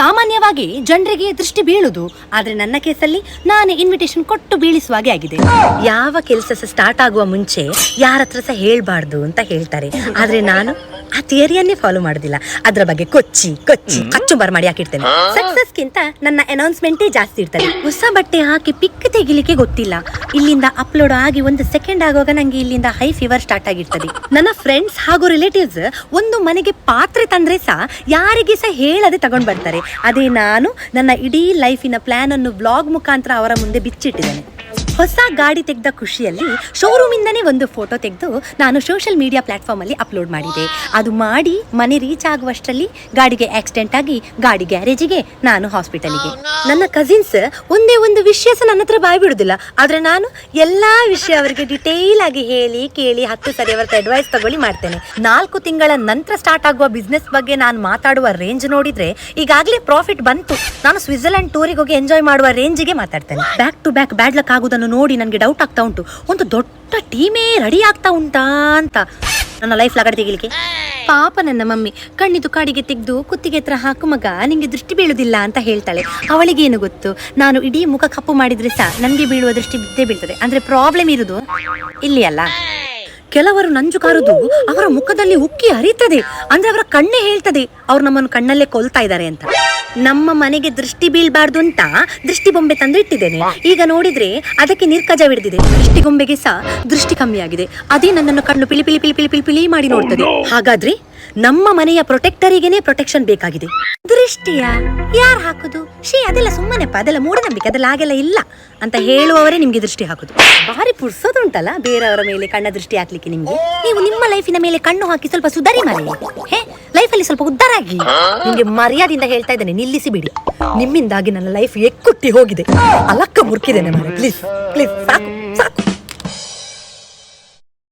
ಸಾಮಾನ್ಯವಾಗಿ ಜನರಿಗೆ ದೃಷ್ಟಿ ಬೀಳುದು, ಆದ್ರೆ ನನ್ನ ಕೇಸಲ್ಲಿ ನಾನು ಇನ್ವಿಟೇಷನ್ ಕೊಟ್ಟು ಬೀಳಿಸುವಾಗೆ ಆಗಿದೆ. ಯಾವ ಕೆಲಸ ಸ್ಟಾರ್ಟ್ ಆಗುವ ಮುಂಚೆ ಯಾರ ಹತ್ರ ಸಹ ಹೇಳ್ಬಾರ್ದು ಅಂತ ಹೇಳ್ತಾರೆ, ಆದ್ರೆ ನಾನು ಆ ಥಿಯರಿಯನ್ನೇ ಫಾಲೋ ಮಾಡುದಿಲ್ಲ. ಅದ್ರ ಬಗ್ಗೆ ಕೊಚ್ಚಿ ಕಚ್ಚುಂಬರ್ ಮಾಡಿ ಹಾಕಿರ್ತೇನೆ. ಸಕ್ಸಸ್ಗಿಂತ ನನ್ನ ಅನೌನ್ಸ್ಮೆಂಟೇ ಜಾಸ್ತಿ ಇರ್ತದೆ. ಹೊಸ ಬಟ್ಟೆ ಹಾಕಿ ಪಿಕ್ ತೆಗಿಲಿಕ್ಕೆ ಗೊತ್ತಿಲ್ಲ, ಇಲ್ಲಿಂದ ಅಪ್ಲೋಡ್ ಆಗಿ 1 ಸೆಕೆಂಡ್ ಆಗುವಾಗ ನಂಗೆ ಇಲ್ಲಿಂದ ಹೈ ಫೀವರ್ ಸ್ಟಾರ್ಟ್ ಆಗಿರ್ತದೆ. ನನ್ನ ಫ್ರೆಂಡ್ಸ್ ಹಾಗೂ ರಿಲೇಟಿವ್ಸ್ ಒಂದು ಮನೆಗೆ ಪಾತ್ರೆ ತಂದ್ರೆ ಸಹ ಯಾರಿಗೆ ಸಹ ಹೇಳದೆ ತಗೊಂಡ್ ಬರ್ತಾರೆ. ಅದೇ ನಾನು ನನ್ನ ಇಡೀ ಲೈಫಿನ ಪ್ಲಾನ್ ಅನ್ನು ಬ್ಲಾಗ್ ಮುಖಾಂತರ ಅವರ ಮುಂದೆ ಬಿಚ್ಚಿಟ್ಟಿದ್ದೇನೆ. ಹೊಸ ಗಾಡಿ ತೆಗೆದ ಖುಷಿಯಲ್ಲಿ ಶೋರೂಮ್ ಇಂದನೇ ಒಂದು ಫೋಟೋ ತೆಗೆದು ನಾನು ಸೋಷಿಯಲ್ ಮೀಡಿಯಾ ಪ್ಲಾಟ್ಫಾರ್ಮ್ ಅಲ್ಲಿ ಅಪ್ಲೋಡ್ ಮಾಡಿದೆ. ಅದು ಮಾಡಿ ಮನೆ ರೀಚ್ ಆಗುವಷ್ಟರಲ್ಲಿ ಗಾಡಿಗೆ ಆಕ್ಸಿಡೆಂಟ್ ಆಗಿ ಗಾಡಿ ಗ್ಯಾರೇಜಿಗೆ, ನಾನು ಹಾಸ್ಪಿಟಲಿಗೆ. ನನ್ನ ಕಸಿನ್ಸ್ ಒಂದೇ ಒಂದು ವಿಷಯ ಸಹ ನನ್ನ ಹತ್ರ ಬಾಯ್ ಬಿಡುದಿಲ್ಲ, ಆದ್ರೆ ನಾನು ಎಲ್ಲಾ ವಿಷಯ ಅವರಿಗೆ ಡಿಟೇಲ್ ಆಗಿ ಹೇಳಿ ಕೇಳಿ 10 ಸರಿ ಅವರ ಅಡ್ವೈಸ್ ತಗೊಳ್ಳಿ ಮಾಡ್ತೇನೆ. 4 ತಿಂಗಳ ನಂತರ ಸ್ಟಾರ್ಟ್ ಆಗುವ ಬಿಸ್ನೆಸ್ ಬಗ್ಗೆ ನಾನು ಮಾತಾಡುವ ರೇಂಜ್ ನೋಡಿದ್ರೆ ಈಗಾಗಲೇ ಪ್ರಾಫಿಟ್ ಬಂತು. ನಾನು ಸ್ವಿಟ್ಜರ್ಲೆಂಡ್ ಟೂರಿಗೆ ಹೋಗಿ ಎಂಜಾಯ್ ಮಾಡುವ ರೇಂಜಿಗೆ ಮಾತಾಡ್ತೇನೆ. Back to back bad luck ಆಗುವುದನ್ನು ನೋಡಿ ನನಗೆ ಡೌಟ್ ಆಗ್ತಾ ಉಂಟು, ಒಂದು ದೊಡ್ಡ ಟೀಮೇ ರೆಡಿ ಆಗ್ತಾ ಉಂಟಾ ಅಂತ ನನ್ನ ಲೈಫ್ ಲಗಡೆ ತೆಗಿಲಿಕ್ಕೆ. ಪಾಪ ನನ್ನ ಮಮ್ಮಿ ಕಣ್ಣಿದು ಕಾಡಿಗೆ ತೆಗೆದು ಕುತ್ತಿಗೆ ಹತ್ರ ಹಾಕು ಮಗ, ನಿಂಗೆ ದೃಷ್ಟಿ ಬೀಳುದಿಲ್ಲ ಅಂತ ಹೇಳ್ತಾಳೆ. ಅವಳಿಗೇನು ಗೊತ್ತು, ನಾನು ಇಡೀ ಮುಖ ಕಪ್ಪು ಮಾಡಿದ್ರೆ ಸಹ ನನಗೆ ಬೀಳುವ ದೃಷ್ಟಿ ಬಿದ್ದೇ ಬೀಳ್ತದೆ. ಅಂದ್ರೆ ಪ್ರಾಬ್ಲಮ್ ಇರುದು ಇಲ್ಲಿ ಅಲ್ಲ. ಕೆಲವರು ನಂಜು ಕಾರುದು ಅವರ ಮುಖದಲ್ಲಿ ಉಕ್ಕಿ ಹರಿತದೆ, ಅಂದ್ರೆ ಅವರ ಕಣ್ಣೇ ಹೇಳ್ತದೆ ಅವ್ರು ನಮ್ಮನ್ನು ಕಣ್ಣಲ್ಲೇ ಕೊಲ್ತಾ ಇದ್ದಾರೆ ಅಂತ. ನಮ್ಮ ಮನೆಗೆ ದೃಷ್ಟಿ ಬೀಳ್ಬಾರ್ದು ಅಂತ ದೃಷ್ಟಿ ಬೊಂಬೆ ತಂದು ಇಟ್ಟಿದ್ದೇನೆ. ಈಗ ನೋಡಿದ್ರೆ ಅದಕ್ಕೆ ನಿರ್ಕಜ ಹಿಡಿದಿದೆ. ದೃಷ್ಟಿ ಗೊಂಬೆಗೆ ಸಹ ದೃಷ್ಟಿ ಕಮ್ಮಿ ಆಗಿದೆ. ಅದೇ ನನ್ನನ್ನು ಕಣ್ಣು ಪಿಳಿ ಪಿಳಿ ಪಿಳಿ ಪಿಳಿ ಪಿಳಿ ಪಿಳಿ ಮಾಡಿ ನೋಡ್ತದೆ. ಹಾಗಾದ್ರೆ ನಮ್ಮ ಮನೆಯ ಪ್ರೊಟೆಕ್ಟರಿಗೆನೆ ಪ್ರೊಟೆಕ್ಷನ್ ಬೇಕಾಗಿದೆ. ದೃಷ್ಟಿಯ ಯಾರು ಹಾಕುದು? ಅದೆಲ್ಲ ಸುಮ್ಮನೆಪ್ಪ, ಅದೆಲ್ಲ ಮೂಢನಂಬಿಕೆ, ಅದೆಲ್ಲ ಹಾಗೆಲ್ಲ ಇಲ್ಲ ಅಂತ ಹೇಳುವವರೇ ನಿಮ್ಗೆ ದೃಷ್ಟಿ ಹಾಕುದು. ಭಾರಿ ಪುರ್ಸೋದುಂಟಲ್ಲ ಬೇರೆಯವರ ಮೇಲೆ ಕಣ್ಣ ದೃಷ್ಟಿ ಹಾಕ್ಲಿಕ್ಕೆ ನಿಮ್ಗೆ. ನೀವು ನಿಮ್ಮ ಲೈಫಿನ ಮೇಲೆ ಕಣ್ಣು ಹಾಕಿ ಸ್ವಲ್ಪ ಸುಧಾರಿ ಮಾಡಿ, ಲೈಫಲ್ಲಿ ಸ್ವಲ್ಪ ಉದ್ಧಾರ ಆಗಿ. ನಿಮ್ಗೆ ಮರ್ಯಾದೆಯಿಂದ ಹೇಳ್ತಾ ಇದ್ದೇನೆ, ನಿಲ್ಲಿಸಿ ಬಿಡಿ. ನಿಮ್ಮಿಂದಾಗಿ ನನ್ನ ಲೈಫ್ ಎಕ್ಕುಟ್ಟಿ ಹೋಗಿದೆ, ಅಲಕ್ಕ ಮುರ್ಕಿದ್ದೇನೆ ಮಾರೆ. ಪ್ಲೀಸ್ ಪ್ಲೀಸ್ ಸಾಕು.